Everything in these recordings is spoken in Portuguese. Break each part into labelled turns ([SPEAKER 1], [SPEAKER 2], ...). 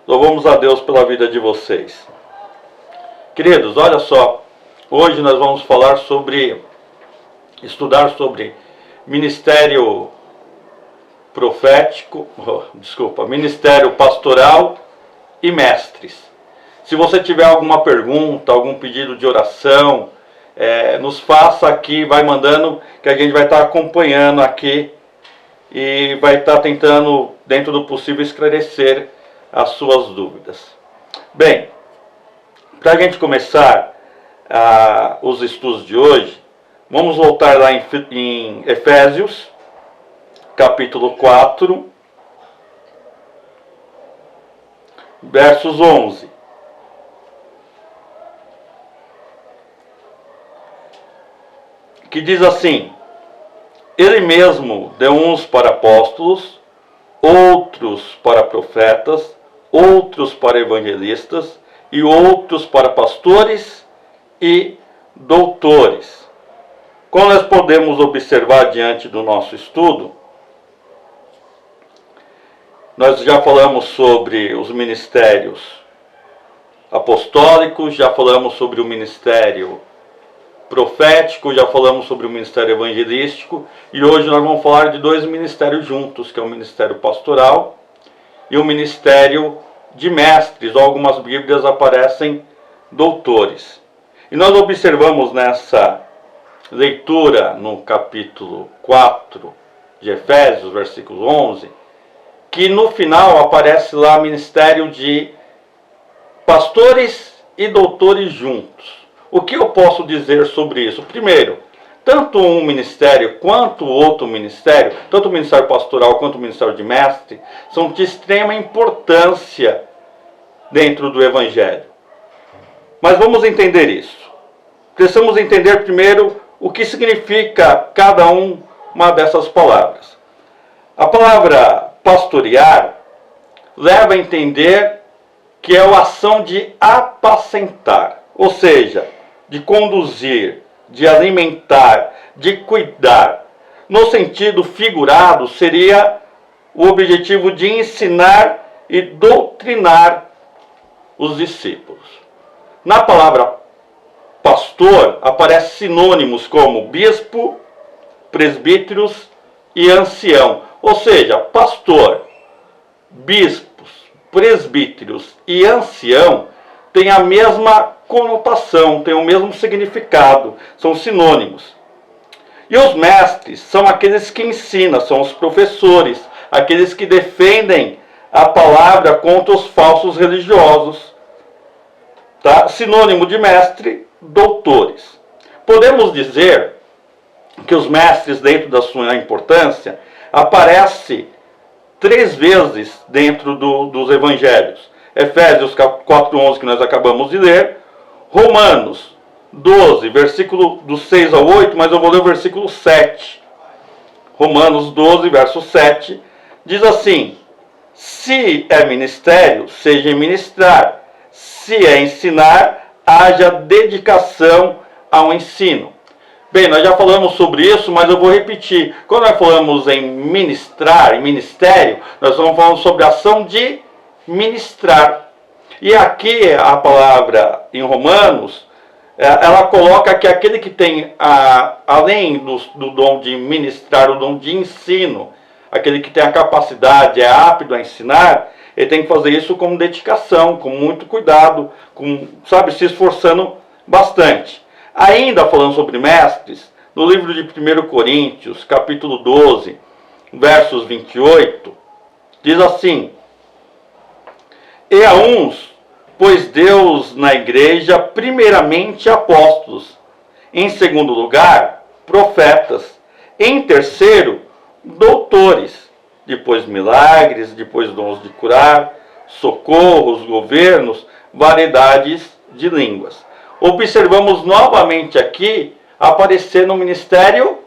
[SPEAKER 1] Louvamos a Deus pela vida de vocês. Queridos, olha só, hoje nós vamos falar estudar sobre ministério profético, ministério pastoral e mestres. Se você tiver alguma pergunta, algum pedido de oração, nos faça aqui, vai mandando, que a gente vai estar acompanhando aqui e vai estar tentando, dentro do possível, esclarecer as suas dúvidas. Bem, para a gente começar os estudos de hoje, vamos voltar lá em Efésios, capítulo 4, versos 11. Que diz assim: Ele mesmo deu uns para apóstolos, outros para profetas, outros para evangelistas e outros para pastores e doutores. Como nós podemos observar diante do nosso estudo, nós já falamos sobre os ministérios apostólicos, já falamos sobre o ministério profético, já falamos sobre o ministério evangelístico, e hoje nós vamos falar de dois ministérios juntos, que é o ministério pastoral e o ministério de mestres, ou algumas bíblias aparecem doutores. E nós observamos nessa leitura no capítulo 4 de Efésios, versículo 11, que no final aparece lá ministério de pastores e doutores juntos. O que eu posso dizer sobre isso? Primeiro, tanto um ministério quanto o outro ministério, tanto o ministério pastoral quanto o ministério de mestre, são de extrema importância dentro do Evangelho. Mas vamos entender isso. Precisamos entender primeiro o que significa cada uma dessas palavras. A palavra pastorear leva a entender que é a ação de apacentar, ou seja, de conduzir, de alimentar, de cuidar. No sentido figurado, seria o objetivo de ensinar e doutrinar os discípulos. Na palavra pastor, aparecem sinônimos como bispo, presbíteros e ancião. Ou seja, pastor, bispos, presbíteros e ancião têm a mesma conotação, têm o mesmo significado, são sinônimos. E os mestres são aqueles que ensinam, são os professores, aqueles que defendem a palavra contra os falsos religiosos. Tá? Sinônimo de mestre, doutores. Podemos dizer que os mestres, dentro da sua importância, aparecem 3 vezes dentro dos evangelhos. Efésios 4:11, que nós acabamos de ler. Romanos 12, versículo do 6 ao 8, mas eu vou ler o versículo 7. Romanos 12, verso 7, diz assim: Se é ministério, seja em ministrar. Se é ensinar, haja dedicação ao ensino. Bem, nós já falamos sobre isso, mas eu vou repetir. Quando nós falamos em ministrar, em ministério, nós estamos falando sobre a ação de ministrar. E aqui a palavra em Romanos, ela coloca que aquele que tem, além do dom de ministrar, o dom de ensino, aquele que tem a capacidade, é apto a ensinar, ele tem que fazer isso com dedicação, com muito cuidado, se esforçando bastante. Ainda falando sobre mestres, no livro de 1 Coríntios, capítulo 12, versos 28, diz assim: E a uns pôs Deus na igreja primeiramente apóstolos, em segundo lugar profetas, em terceiro doutores, depois milagres, depois dons de curar, socorros, governos, variedades de línguas. Observamos novamente aqui aparecer no ministério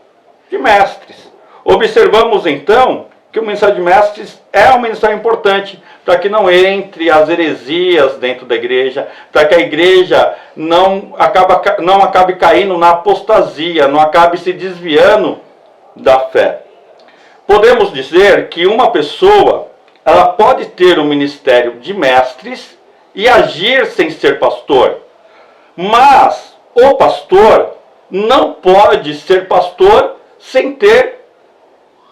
[SPEAKER 1] de mestres. Observamos então que o ministério de mestres é um ministério importante para que não entre as heresias dentro da igreja, para que a igreja não acabe caindo na apostasia, não acabe se desviando da fé. Podemos dizer que uma pessoa ela pode ter o ministério de mestres e agir sem ser pastor. Mas o pastor não pode ser pastor sem ter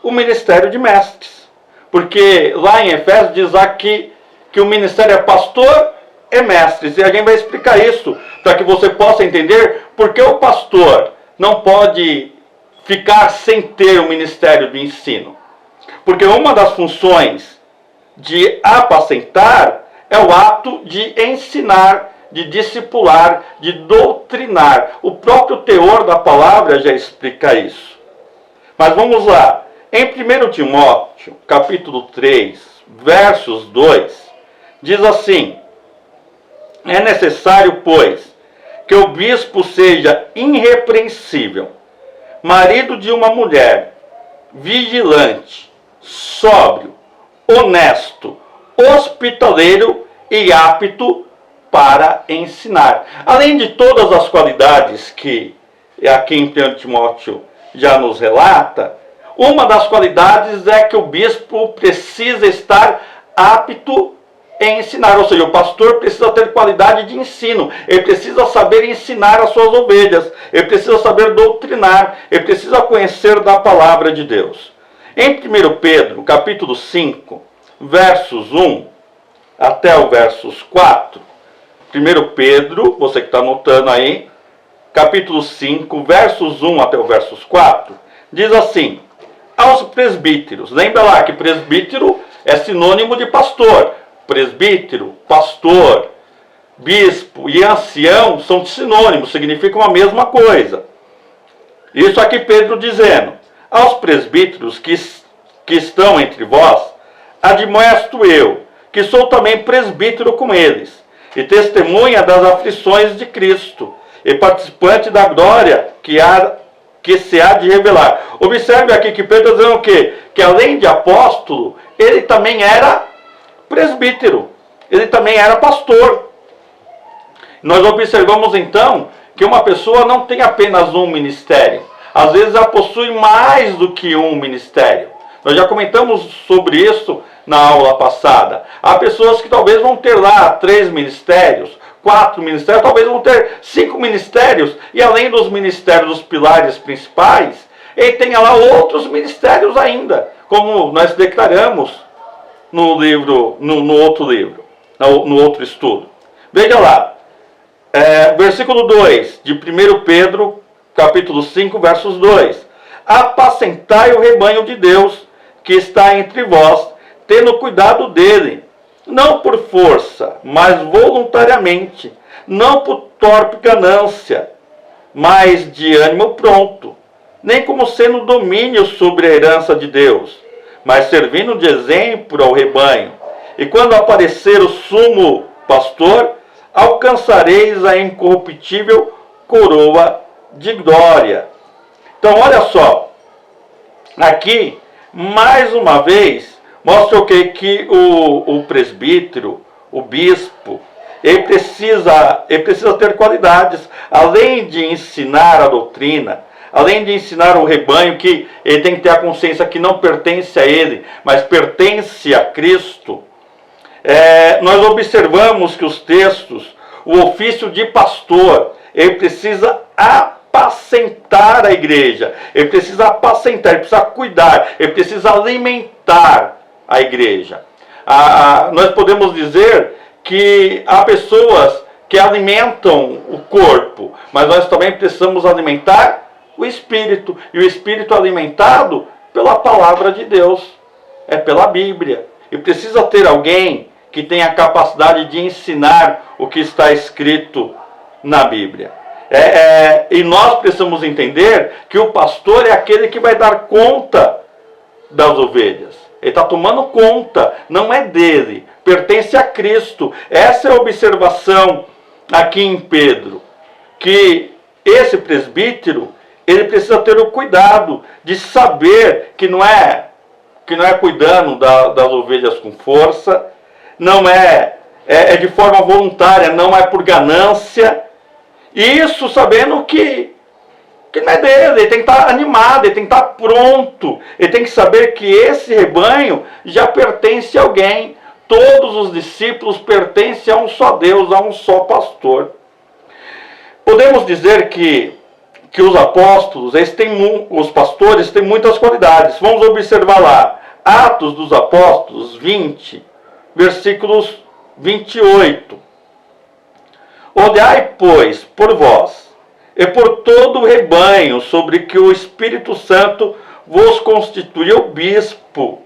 [SPEAKER 1] o ministério de mestres. Porque lá em Efésios diz aqui que o ministério é pastor e mestres. E alguém vai explicar isso para que você possa entender por que o pastor não pode ficar sem ter o ministério de ensino. Porque uma das funções de apacentar é o ato de ensinar, de discipular, de doutrinar. O próprio teor da palavra já explica isso. Mas vamos lá. Em 1 Timóteo, capítulo 3, versos 2, diz assim: é necessário, pois, que o bispo seja irrepreensível, marido de uma mulher, vigilante, sóbrio, honesto, hospitaleiro e apto para ensinar. Além de todas as qualidades que aqui em 1 Timóteo já nos relata, uma das qualidades é que o bispo precisa estar apto em ensinar, ou seja, o pastor precisa ter qualidade de ensino, ele precisa saber ensinar as suas ovelhas, ele precisa saber doutrinar, ele precisa conhecer da palavra de Deus. Em 1 Pedro, capítulo 5, versos 1 até o versos 4, 1 Pedro, você que está anotando aí, capítulo 5, versos 1 até o versos 4, diz assim: aos presbíteros, lembra lá que presbítero é sinônimo de pastor. Presbítero, pastor, bispo e ancião são sinônimos, significam a mesma coisa. Isso aqui Pedro dizendo: aos presbíteros que estão entre vós, admoesto eu, que sou também presbítero com eles, e testemunha das aflições de Cristo, e participante da glória que se há de revelar. Observe aqui que Pedro está dizendo o quê? Que além de apóstolo, ele também era presbítero, ele também era pastor. Nós observamos então que uma pessoa não tem apenas um ministério, às vezes ela possui mais do que um ministério. Nós já comentamos sobre isso na aula passada. Há pessoas que talvez vão ter lá 3 ministérios, 4 ministérios, talvez vão ter 5 ministérios, e além dos ministérios, dos pilares principais, ele tem lá outros ministérios ainda, como nós declaramos no livro, no outro livro, no outro estudo. Veja lá, versículo 2 de 1 Pedro, capítulo 5, versos 2. Apacentai o rebanho de Deus que está entre vós, tendo cuidado dele, não por força, mas voluntariamente, não por torpe ganância, mas de ânimo pronto, nem como sendo domínio sobre a herança de Deus, mas servindo de exemplo ao rebanho. E quando aparecer o sumo pastor, alcançareis a incorruptível coroa de glória. Então, olha só, aqui, mais uma vez, mostra o que? Que o presbítero, o bispo, ele precisa ter qualidades, além de ensinar a doutrina, além de ensinar o rebanho, que ele tem que ter a consciência que não pertence a ele, mas pertence a Cristo. Nós observamos que os textos, o ofício de pastor, ele precisa apacentar a igreja, ele precisa apacentar, ele precisa cuidar, ele precisa alimentar a igreja. Nós podemos dizer que há pessoas que alimentam o corpo, mas nós também precisamos alimentar o espírito, e o espírito alimentado pela palavra de Deus, é pela Bíblia. E precisa ter alguém que tenha a capacidade de ensinar o que está escrito na Bíblia. E nós precisamos entender que o pastor é aquele que vai dar conta das ovelhas. Ele está tomando conta, não é dele, pertence a Cristo. Essa é a observação aqui em Pedro, que esse presbítero, ele precisa ter o cuidado de saber que não é cuidando das ovelhas com força, não é de forma voluntária, não é por ganância. E isso sabendo que Porque não é dele, ele tem que estar animado, ele tem que estar pronto. Ele tem que saber que esse rebanho já pertence a alguém. Todos os discípulos pertencem a um só Deus, a um só pastor. Podemos dizer que os apóstolos, os pastores têm muitas qualidades. Vamos observar lá. Atos dos Apóstolos 20, versículos 28. Olhai, pois, por vós, e por todo o rebanho sobre que o Espírito Santo vos constituiu bispo,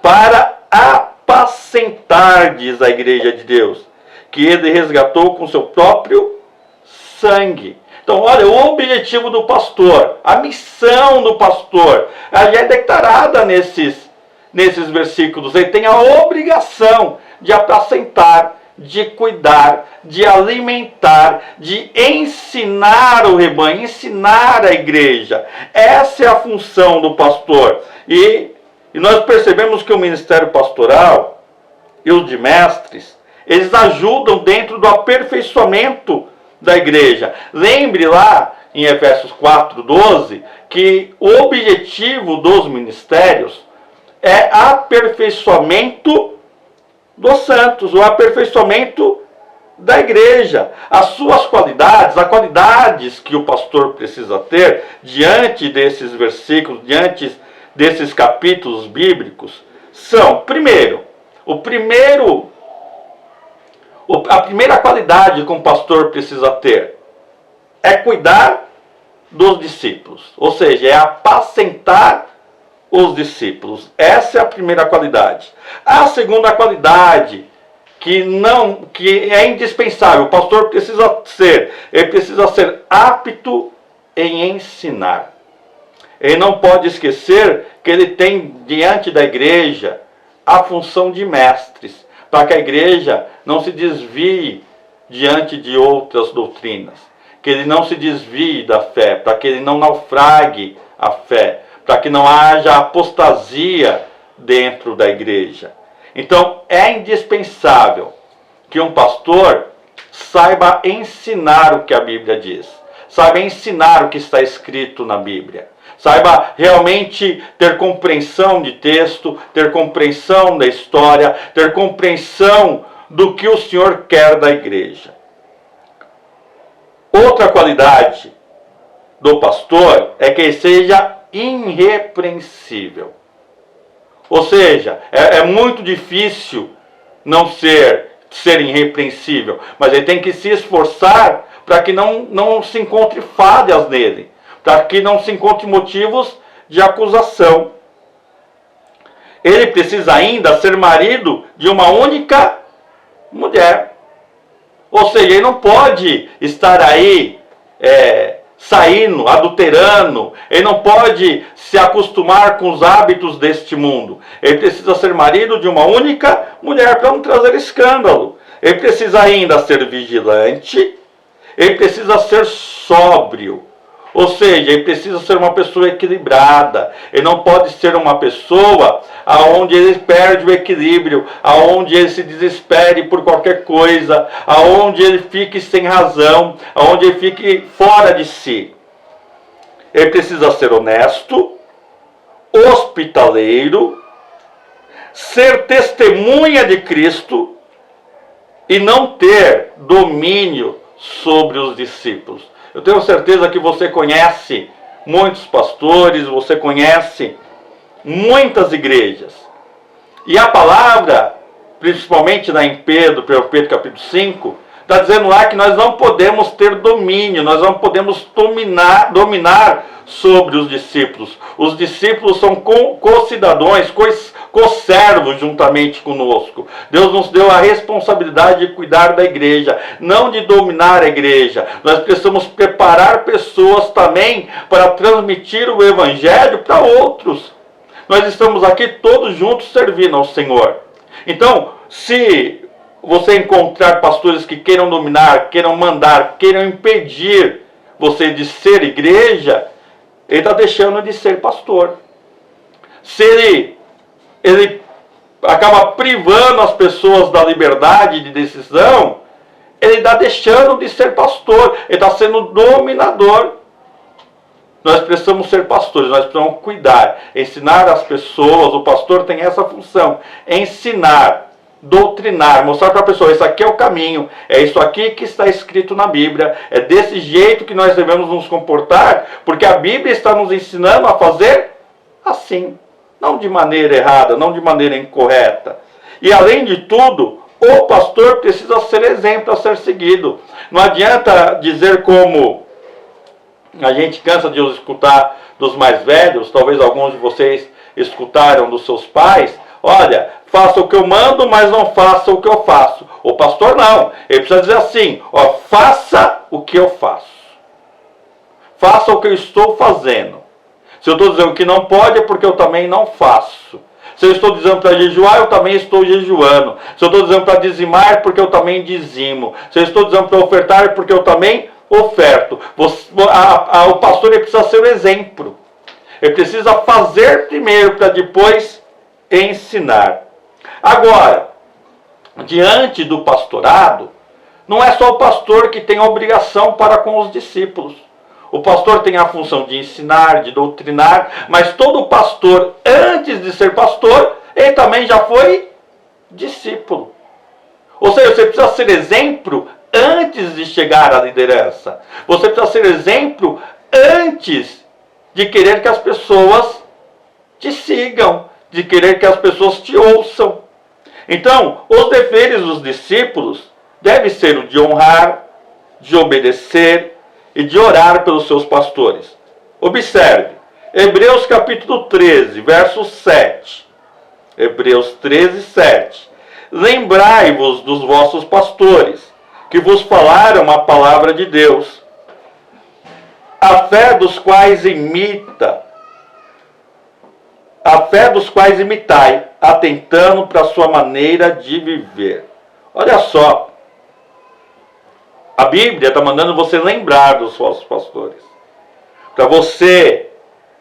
[SPEAKER 1] para apacentardes a igreja de Deus, que ele resgatou com seu próprio sangue. Então, olha, o objetivo do pastor, a missão do pastor, ela já é declarada nesses versículos. Ele tem a obrigação de apacentar, de cuidar, de alimentar, de ensinar o rebanho, ensinar a igreja. Essa é a função do pastor. E nós percebemos que o ministério pastoral e os de mestres, eles ajudam dentro do aperfeiçoamento da igreja. Lembre lá em Efésios 4:12 que o objetivo dos ministérios é aperfeiçoamento dos santos, o aperfeiçoamento da igreja. As suas qualidades, as qualidades que o pastor precisa ter diante desses versículos, diante desses capítulos bíblicos, são, a primeira qualidade que um pastor precisa ter é cuidar dos discípulos, ou seja, é apacentar os discípulos. Essa é a primeira qualidade. A segunda qualidade que é indispensável, o pastor precisa ser apto em ensinar. Ele não pode esquecer que ele tem diante da igreja a função de mestres, para que a igreja não se desvie diante de outras doutrinas, que ele não se desvie da fé, para que ele não naufrague a fé, para que não haja apostasia dentro da igreja. Então, é indispensável que um pastor saiba ensinar o que a Bíblia diz, saiba ensinar o que está escrito na Bíblia, saiba realmente ter compreensão de texto, ter compreensão da história, ter compreensão do que o Senhor quer da igreja. Outra qualidade do pastor é que ele seja irrepreensível. Ou seja, é muito difícil não ser irrepreensível, mas ele tem que se esforçar para que não se encontre falhas nele, para que não se encontre motivos de acusação. Ele precisa ainda ser marido de uma única mulher. Ou seja, ele não pode estar aí saindo, adulterando, ele não pode se acostumar com os hábitos deste mundo. Ele precisa ser marido de uma única mulher para não trazer escândalo. Ele precisa ainda ser vigilante, ele precisa ser sóbrio. Ou seja, ele precisa ser uma pessoa equilibrada. Ele não pode ser uma pessoa aonde ele perde o equilíbrio, aonde ele se desespere por qualquer coisa, aonde ele fique sem razão, aonde ele fique fora de si. Ele precisa ser honesto, hospitaleiro, ser testemunha de Cristo e não ter domínio sobre os discípulos. Eu tenho certeza que você conhece muitos pastores, você conhece muitas igrejas. E a palavra, principalmente lá em Pedro capítulo 5, está dizendo lá que nós não podemos ter domínio, nós não podemos dominar sobre os discípulos. Os discípulos são co-cidadãos, co-servos juntamente conosco. Deus nos deu a responsabilidade de cuidar da igreja, não de dominar a igreja. Nós precisamos preparar pessoas também para transmitir o evangelho para outros. Nós estamos aqui todos juntos servindo ao Senhor. Então, se você encontrar pastores que queiram dominar, queiram mandar, queiram impedir você de ser igreja, ele está deixando de ser pastor. Se ele acaba privando as pessoas da liberdade de decisão, ele está deixando de ser pastor, ele está sendo dominador. Nós precisamos ser pastores, nós precisamos cuidar, ensinar as pessoas. O pastor tem essa função, ensinar, doutrinar, mostrar para a pessoa, isso aqui é o caminho, é isso aqui que está escrito na Bíblia, é desse jeito que nós devemos nos comportar, porque a Bíblia está nos ensinando a fazer assim, não de maneira errada, não de maneira incorreta. E além de tudo, o pastor precisa ser exemplo a ser seguido. Não adianta dizer como a gente cansa de escutar dos mais velhos, talvez alguns de vocês escutaram dos seus pais, olha, faça o que eu mando, mas não faça o que eu faço. O pastor não, ele precisa dizer assim, ó, faça o que eu faço. Faça o que eu estou fazendo. Se eu estou dizendo que não pode, é porque eu também não faço. Se eu estou dizendo para jejuar, eu também estou jejuando. Se eu estou dizendo para dizimar, é porque eu também dizimo. Se eu estou dizendo para ofertar, é porque eu também oferto. O pastor ele precisa ser o exemplo. Ele precisa fazer primeiro para depois ensinar. Agora, diante do pastorado, não é só o pastor que tem a obrigação para com os discípulos. O pastor tem a função de ensinar, de doutrinar, mas todo pastor, antes de ser pastor, ele também já foi discípulo. Ou seja, você precisa ser exemplo antes de chegar à liderança. Você precisa ser exemplo antes de querer que as pessoas te sigam, de querer que as pessoas te ouçam. Então, os deveres dos discípulos devem ser o de honrar, de obedecer e de orar pelos seus pastores. Observe, Hebreus capítulo 13, verso 7. Hebreus 13, 7. Lembrai-vos dos vossos pastores, que vos falaram a palavra de Deus, a fé dos quais imitai, atentando para a sua maneira de viver. Olha só, a Bíblia está mandando você lembrar dos vossos pastores.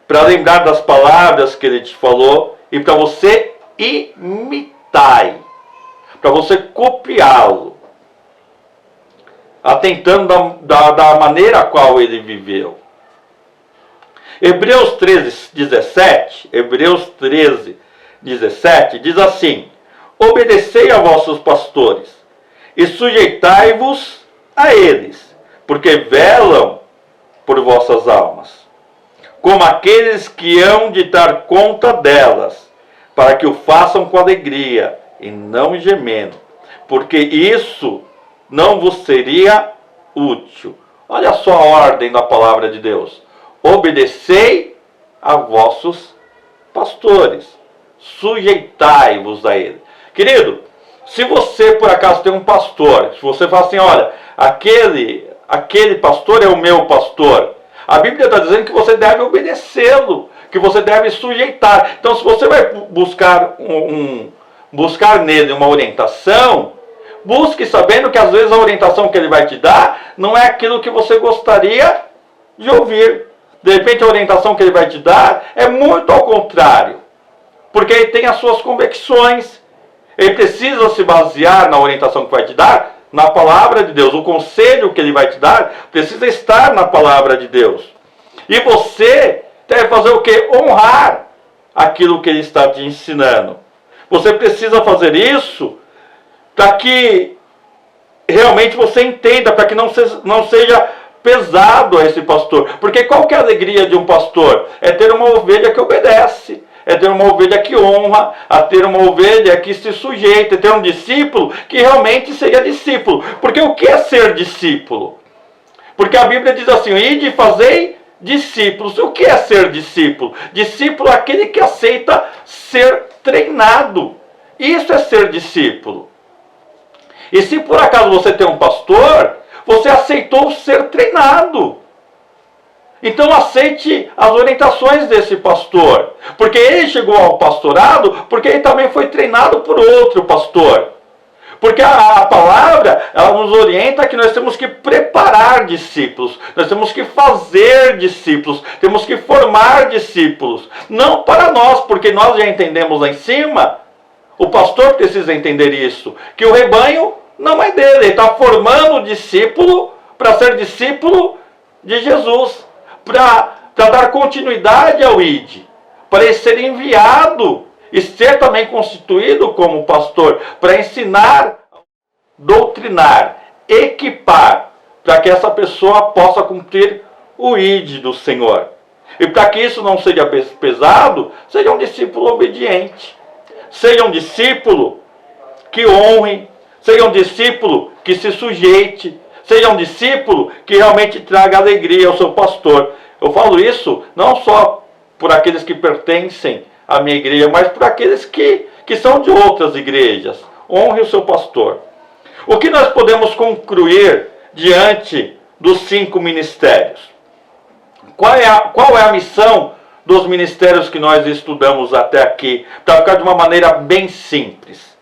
[SPEAKER 1] Para lembrar das palavras que ele te falou e para você imitar, para você copiá-lo, atentando da maneira a qual ele viveu. Hebreus 13, 17 diz assim: obedecei a vossos pastores e sujeitai-vos a eles, porque velam por vossas almas, como aqueles que hão de dar conta delas, para que o façam com alegria e não gemendo, porque isso não vos seria útil. Olha só a ordem da palavra de Deus: obedecei a vossos pastores, sujeitai-vos a ele. Querido, se você por acaso tem um pastor, se você fala assim, olha, aquele pastor é o meu pastor, a Bíblia está dizendo que você deve obedecê-lo, que você deve sujeitar. Então, se você vai buscar buscar nele uma orientação, busque sabendo que às vezes a orientação que ele vai te dar não é aquilo que você gostaria de ouvir. De repente a orientação que ele vai te dar é muito ao contrário, porque ele tem as suas convicções. Ele precisa se basear na orientação que vai te dar na palavra de Deus. O conselho que ele vai te dar precisa estar na palavra de Deus. E você deve fazer o quê? Honrar aquilo que ele está te ensinando. Você precisa fazer isso para que realmente você entenda, para que não seja pesado a esse pastor. Porque qual que é a alegria de um pastor? É ter uma ovelha que obedece, é ter uma ovelha que honra, a ter uma ovelha que se sujeita, é ter um discípulo que realmente seja discípulo. Porque o que é ser discípulo? Porque a Bíblia diz assim, ide e fazei discípulos. O que é ser discípulo? Discípulo é aquele que aceita ser treinado. Isso é ser discípulo. E se por acaso você tem um pastor, você aceitou ser treinado. Então aceite as orientações desse pastor. Porque ele chegou ao pastorado, porque ele também foi treinado por outro pastor. Porque a palavra, ela nos orienta que nós temos que preparar discípulos. Nós temos que fazer discípulos. Temos que formar discípulos. Não para nós, porque nós já entendemos lá em cima. O pastor precisa entender isso. Que o rebanho não é dele. Ele está formando o discípulo para ser discípulo de Jesus. Para para dar continuidade ao ID, para ele ser enviado e ser também constituído como pastor, para ensinar, doutrinar, equipar, para que essa pessoa possa cumprir o ID do Senhor. E para que isso não seja pesado, seja um discípulo obediente, seja um discípulo que honre, seja um discípulo que se sujeite, seja um discípulo que realmente traga alegria ao seu pastor. Eu falo isso não só por aqueles que pertencem à minha igreja, mas por aqueles que são de outras igrejas. Honre o seu pastor. O que nós podemos concluir diante dos 5 ministérios? Qual é a missão dos ministérios que nós estudamos até aqui? Para ficar de uma maneira bem simples.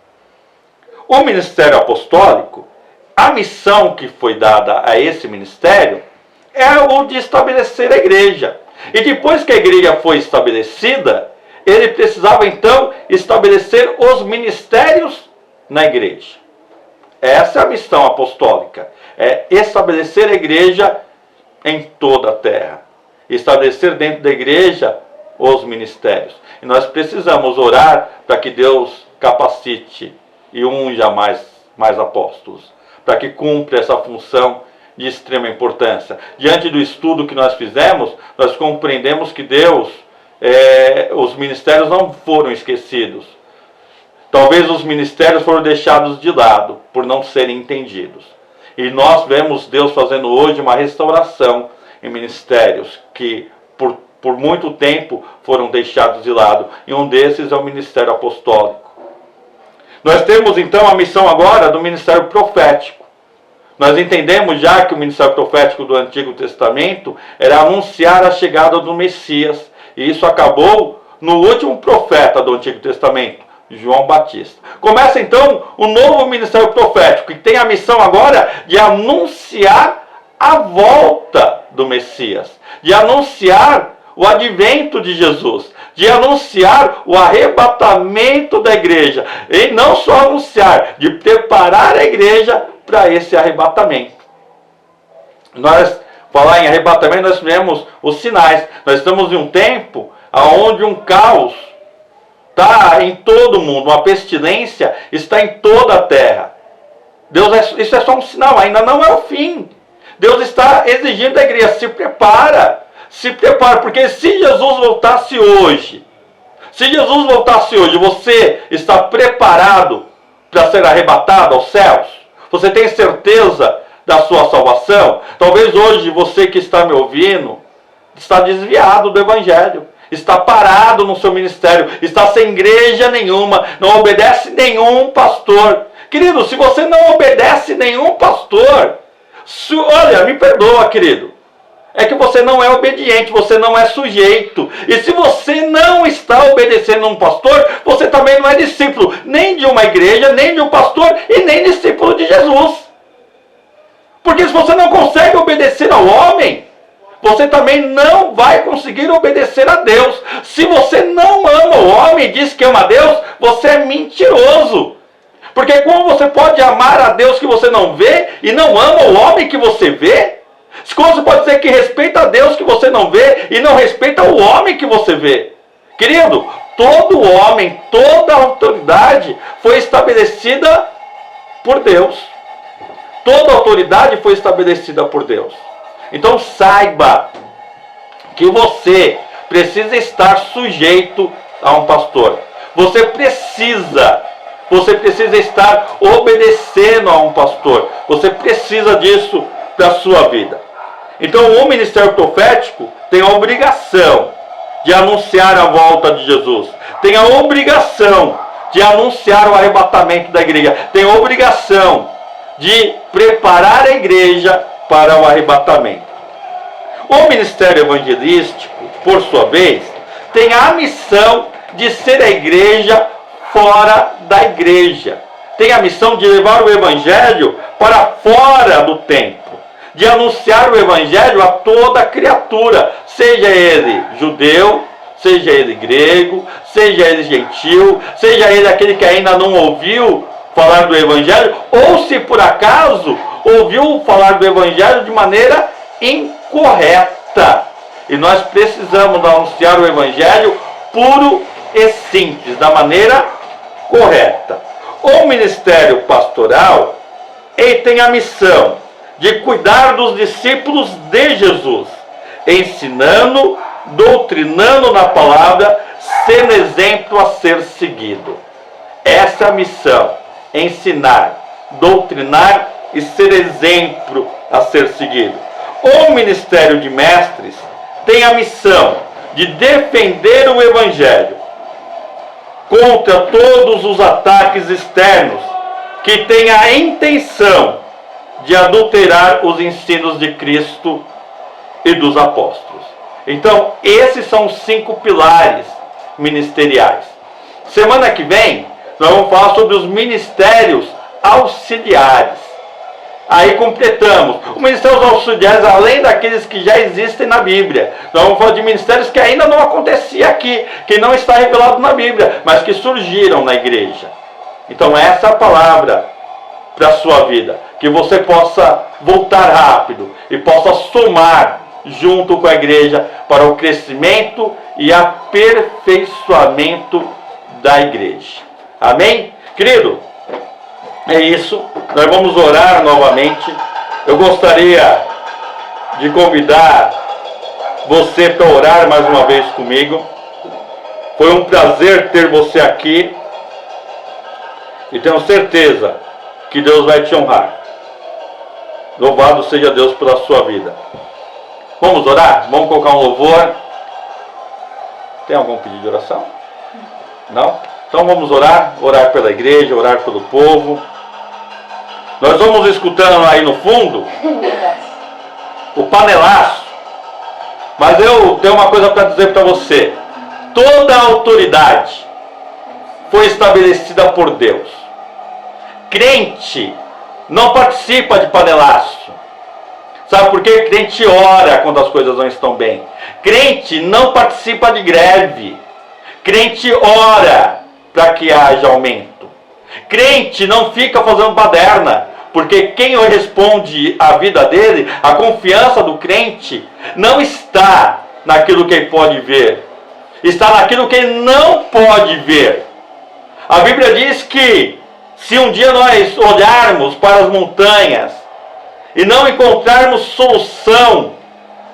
[SPEAKER 1] O ministério apostólico, a missão que foi dada a esse ministério é o de estabelecer a igreja. E depois que a igreja foi estabelecida, ele precisava então estabelecer os ministérios na igreja. Essa é a missão apostólica. É estabelecer a igreja em toda a terra. Estabelecer dentro da igreja os ministérios. E nós precisamos orar para que Deus capacite e unja mais apóstolos, para que cumpra essa função de extrema importância. Diante do estudo que nós fizemos, nós compreendemos que Deus, os ministérios não foram esquecidos. Talvez os ministérios foram deixados de lado por não serem entendidos. E nós vemos Deus fazendo hoje uma restauração em ministérios que por muito tempo foram deixados de lado. E um desses é o ministério apostólico. Nós temos então a missão agora do ministério profético. Nós entendemos já que o ministério profético do Antigo Testamento era anunciar a chegada do Messias. E isso acabou no último profeta do Antigo Testamento, João Batista. Começa então o novo ministério profético, que tem a missão agora de anunciar a volta do Messias, de anunciar o advento de Jesus, de anunciar o arrebatamento da igreja. E não só anunciar, de preparar a igreja para esse arrebatamento. Nós, falar em arrebatamento, nós vemos os sinais. Nós estamos em um tempo onde um caos está em todo o mundo, uma pestilência está em toda a terra. Isso é só um sinal, ainda não é o fim. Deus está exigindo da igreja, se prepara, porque se Jesus voltasse hoje, você está preparado para ser arrebatado aos céus? Você tem certeza da sua salvação? Talvez hoje você que está me ouvindo está desviado do Evangelho, está parado no seu ministério, está sem igreja nenhuma, não obedece nenhum pastor. Querido, se você não obedece nenhum pastor, olha, me perdoa, querido, é que você não é obediente, você não é sujeito. E se você não está obedecendo um pastor, você também não é discípulo nem de uma igreja, nem de um pastor e nem discípulo de Jesus. Porque se você não consegue obedecer ao homem, você também não vai conseguir obedecer a Deus. Se você não ama o homem e diz que ama a Deus, você é mentiroso. Porque como você pode amar a Deus que você não vê e não ama o homem que você vê? Como você pode dizer que respeita a Deus que você não vê e não respeita o homem que você vê? Querido, todo homem, toda autoridade foi estabelecida por Deus. Toda autoridade foi estabelecida por Deus. Então saiba que você precisa estar sujeito a um pastor. Você precisa estar obedecendo a um pastor. Você precisa disso para a sua vida. Então o ministério profético tem a obrigação de anunciar a volta de Jesus. Tem a obrigação de anunciar o arrebatamento da igreja. Tem a obrigação de preparar a igreja para o arrebatamento. O ministério evangelístico, por sua vez, tem a missão de ser a igreja fora da igreja. Tem a missão de levar o evangelho para fora do templo, de anunciar o evangelho a toda criatura, seja ele judeu, seja ele grego, seja ele gentil, seja ele aquele que ainda não ouviu falar do evangelho, ou se por acaso ouviu falar do evangelho de maneira incorreta. E nós precisamos anunciar o Evangelho puro e simples, da maneira correta. O ministério pastoral, ele tem a missão de cuidar dos discípulos de Jesus, ensinando, doutrinando na palavra, sendo exemplo a ser seguido. Essa é a missão: ensinar, doutrinar e ser exemplo a ser seguido. O ministério de mestres tem a missão de defender o Evangelho contra todos os ataques externos que têm a intenção de adulterar os ensinos de Cristo e dos apóstolos. Então, esses são os 5 pilares ministeriais. Semana que vem, nós vamos falar sobre os ministérios auxiliares. Aí completamos. Os ministérios auxiliares, além daqueles que já existem na Bíblia, nós vamos falar de ministérios que ainda não acontecia aqui, que não está revelado na Bíblia, mas que surgiram na igreja. Então essa é a palavra para a sua vida. Que você possa voltar rápido e possa somar junto com a igreja para o crescimento e aperfeiçoamento da igreja. Amém? Querido, é isso. Nós vamos orar novamente. Eu gostaria de convidar você para orar mais uma vez comigo. Foi um prazer ter você aqui. E tenho certeza que Deus vai te honrar. Louvado seja Deus pela sua vida. Vamos orar? Vamos colocar um louvor. Tem algum pedido de oração? Não? Então vamos orar. Orar pela igreja, orar pelo povo. Nós vamos escutando aí no fundo o panelaço. Mas eu tenho uma coisa para dizer para você. Toda a autoridade foi estabelecida por Deus. Crente não participa de panelaço. Sabe por quê? Crente ora quando as coisas não estão bem. Crente não participa de greve. Crente ora para que haja aumento. Crente não fica fazendo baderna. Porque quem responde a vida dele, a confiança do crente, não está naquilo que ele pode ver. Está naquilo que ele não pode ver. A Bíblia diz que se um dia nós olharmos para as montanhas e não encontrarmos solução,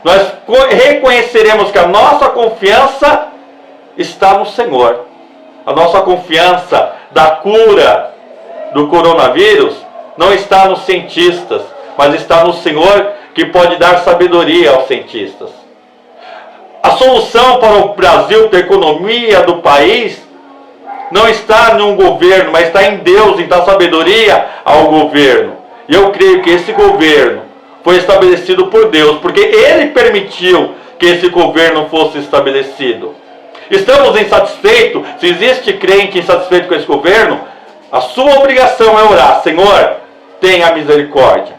[SPEAKER 1] nós reconheceremos que a nossa confiança está no Senhor. A nossa confiança da cura do coronavírus não está nos cientistas, mas está no Senhor, que pode dar sabedoria aos cientistas. A solução para o Brasil, para a economia do país, não está em um governo, mas está em Deus, em dar sabedoria ao governo. E eu creio que esse governo foi estabelecido por Deus, porque Ele permitiu que esse governo fosse estabelecido. Estamos insatisfeitos? Se existe crente insatisfeito com esse governo, a sua obrigação é orar: Senhor, tenha misericórdia.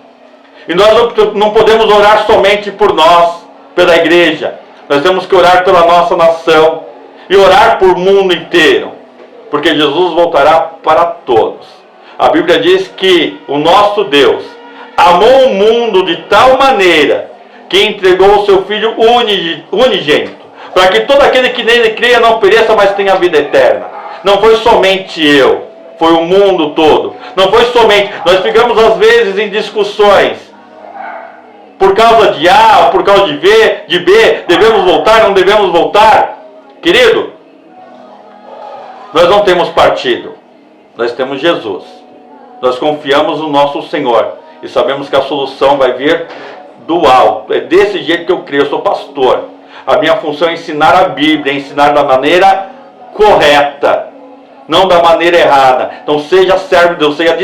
[SPEAKER 1] E nós não podemos orar somente por nós, pela igreja. Nós temos que orar pela nossa nação e orar por o mundo inteiro, porque Jesus voltará para todos. A Bíblia diz que o nosso Deus amou o mundo de tal maneira que entregou o seu Filho unigênito, para que todo aquele que nele creia não pereça, mas tenha vida eterna. Não foi somente eu, foi o mundo todo. Não foi somente... Nós ficamos às vezes em discussões por causa de A, por causa de B, devemos voltar, não devemos voltar. Querido, nós não temos partido, nós temos Jesus. Nós confiamos no nosso Senhor e sabemos que a solução vai vir do alto. É desse jeito que eu creio. Eu sou pastor. A minha função é ensinar a Bíblia, ensinar da maneira correta, não da maneira errada. Então seja servo de Deus, seja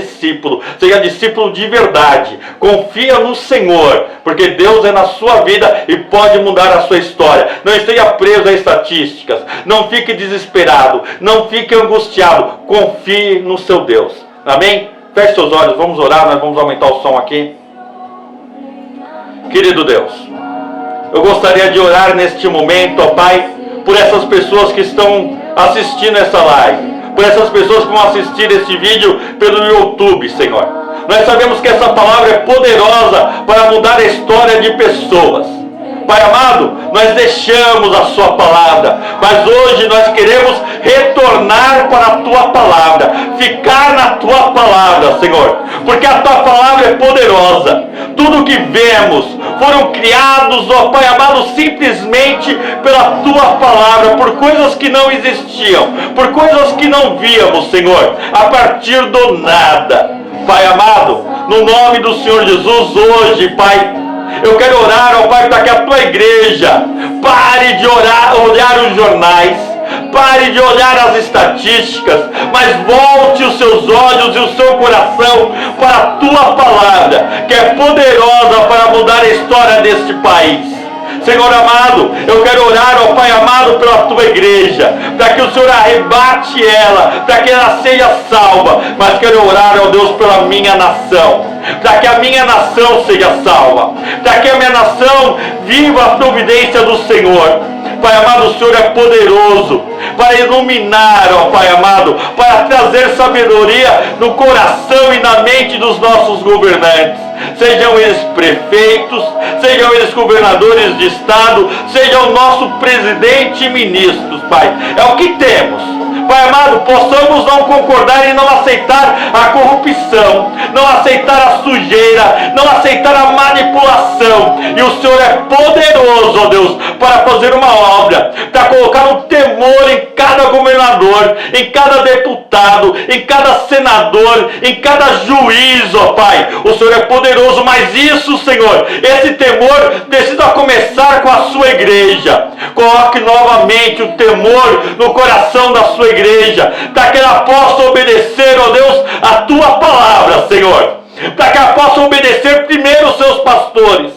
[SPEAKER 1] discípulo de verdade. Confia no Senhor, porque Deus é na sua vida e pode mudar a sua história. Não esteja preso a estatísticas, não fique desesperado, não fique angustiado. Confie no seu Deus. Amém? Feche seus olhos, vamos orar, nós vamos aumentar o som aqui. Querido Deus, eu gostaria de orar neste momento, ó Pai, por essas pessoas que estão assistindo essa live, por essas pessoas que vão assistir esse vídeo pelo YouTube, Senhor. Nós sabemos que essa palavra é poderosa para mudar a história de pessoas. Pai amado, nós deixamos a sua palavra, mas hoje nós queremos retornar para a tua palavra, ficar na tua palavra, Senhor, porque a tua palavra é poderosa. Tudo que vemos foram criados, ó Pai amado, simplesmente pela tua palavra, por coisas que não existiam, por coisas que não víamos, Senhor, a partir do nada. Pai amado, no nome do Senhor Jesus, hoje, Pai, eu quero orar, ó Pai, para que a tua igreja pare de olhar os jornais, pare de olhar as estatísticas, mas volte os seus olhos e o seu coração para a tua palavra, que é poderosa para mudar a história deste país. Senhor amado, eu quero orar, ó Pai amado, pela tua igreja, para que o Senhor arrebate ela, para que ela seja salva, mas quero orar, ó Deus, pela minha nação, para que a minha nação seja salva, para que a minha nação viva a providência do Senhor. Pai amado, o Senhor é poderoso para iluminar, ó Pai amado, para trazer sabedoria no coração e na mente dos nossos governantes. Sejam eles prefeitos, sejam eles governadores de estado, sejam o nosso presidente e ministros, Pai. É o que temos. Pai amado, possamos não concordar e não aceitar a corrupção, não aceitar a sujeira, não aceitar a manipulação. E o Senhor é poderoso, ó Deus, para fazer uma obra, para colocar um temor em cada governador, em cada deputado, em cada senador, em cada juiz, ó Pai. O Senhor é poderoso, mas isso, Senhor, esse temor precisa começar com a sua igreja. Coloque novamente o temor no coração da sua igreja, para que ela possa obedecer, ó Deus, a tua palavra, Senhor, para que ela possa obedecer primeiro os seus pastores.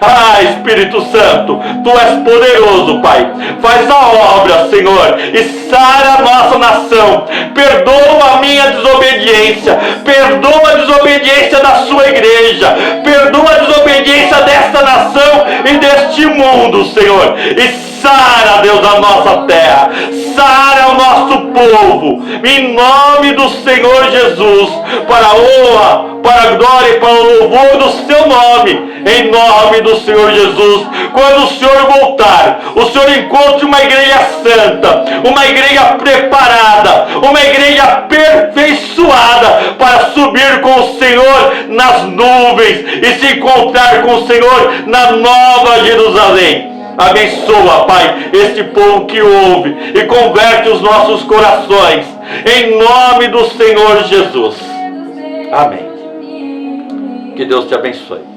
[SPEAKER 1] Ah, Espírito Santo, tu és poderoso, Pai. Faz a obra, Senhor, e sara a nossa nação. Perdoa a minha desobediência, perdoa a desobediência da sua igreja, perdoa a desobediência desta nação e deste mundo, Senhor, e sara, Deus, a nossa terra, sara o nosso povo, em nome do Senhor Jesus, para a honra, para a glória e para o louvor do seu nome, em nome do Senhor Jesus. Quando o Senhor voltar, o Senhor encontre uma igreja santa, uma igreja preparada, uma igreja aperfeiçoada para subir com o Senhor nas nuvens e se encontrar com o Senhor na Nova Jerusalém. Abençoa, Pai, este povo que ouve e converte os nossos corações, em nome do Senhor Jesus. Amém. Que Deus te abençoe.